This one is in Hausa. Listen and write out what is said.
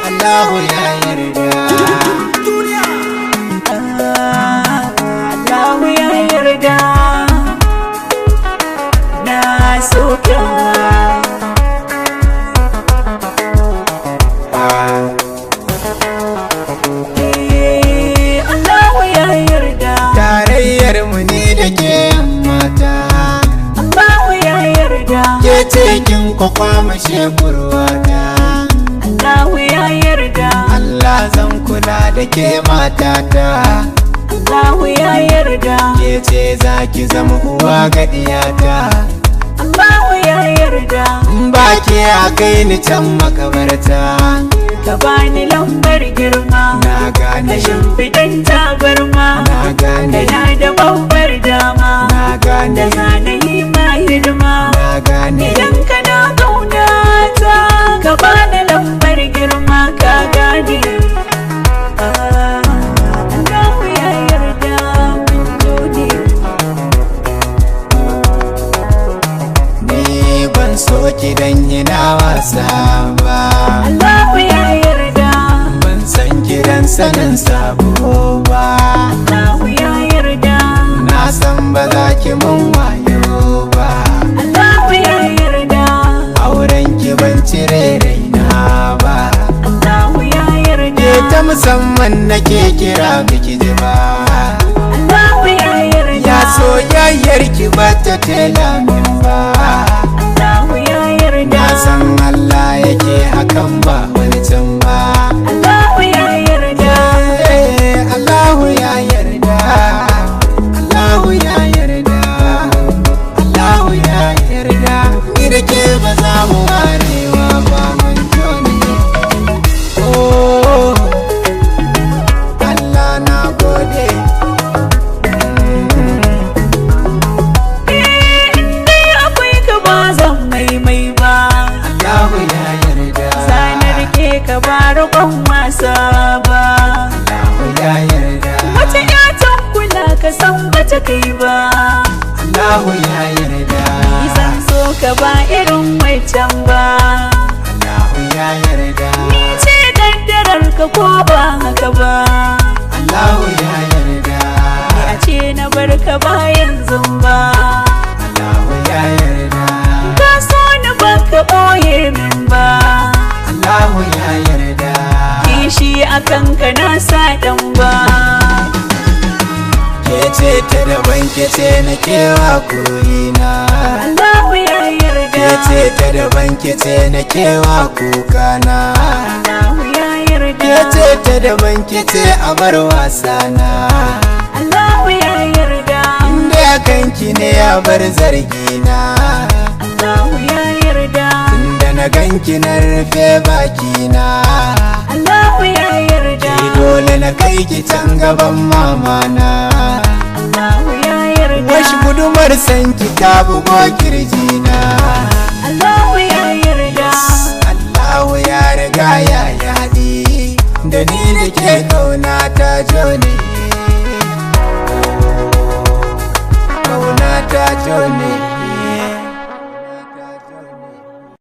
Allahu ya yarda. Allahu ya yarda. Na soka. Allahu ya yarda. Tarayyar mu ne da ke mata. Allahu ya yarda. Ke cikin kwakwamashe burwata. Allahu ya yarda. Allah zan kula da ke matata. Allahu ya yarda. Ke ce za ki zama uwa ga diyata. Allahu ya yarda. Ba ke a kai ni can makabarta. Ka bani lambar girma. Na gane. Da shimfiɗan tabarma. Na gane. Kana da babbar dama. Na gane. Da zana yi ma hidima. Na gane. Idan kana ƙaunata ka bani lambar girma ka gane. Allahu ya yarda mun gode. Ni ban so ki dan yana wasa ba. Allahu ya yarda. Ban san kiran sanin sabo ba. Allahu ya yarda. Na san ba za ki mun wayo ba. Allahu ya yarda. Auren ki ban cire raina ba. Allahu ya yarda. Ke ta musamman nake kira biki ji ba. Allahu ya yarda. Ya soyayyar ki ba ta tela min ba. Allahu ya yarda. Na san Allah yake hakan ba wani can ba. Allahu ya yarda. Allahu ya yarda. Allahu ya yarda. Allahu ya yarda. Ni da ke ba za mu warewa ba mun joni. Oh, Allah na gode. Indai akwai ka ba zan maimai ba. Allahu ya yarda. Sanar ke ka ba roƙon wasa ba. Allahu ya yarda. Wata ƴatan kula ka san bata kai ba. Allahu ya yarda. Zan so ka ba irin wancan ba. Allahu ya yarda. Ni ce kaddarar ka ko ba haka ba. Allahu ya yarda. A ce na bar ka ba yanzu ba. Allahu ya yarda. Ka so ni baka ɓoye min ba. Allahu ya yarda. Kishi akan ka na sa ɗan ba. Ke ce ta daban ke ce na kewa koyina. Allahu ya yarda. Ke ce ta daban ke ce na kewa kukana. Allahu ya yarda. Ke ce ta daban ke ce a bar wasana. Allahu ya yarda. Inda ya kanki ne ya bar zargina. Allahu ya yarda. Inda na ganki na rufe bakina. Allahu ya yarda. Ki dole na kai ki can gaban mamana. Allahu ya yarda. Washi gudumar sanki ta bugo kirjina. Allahu ya yarda. Allahu ya riga ya yaɗi da ni da ke kauna ta jone. Kauna ta jone.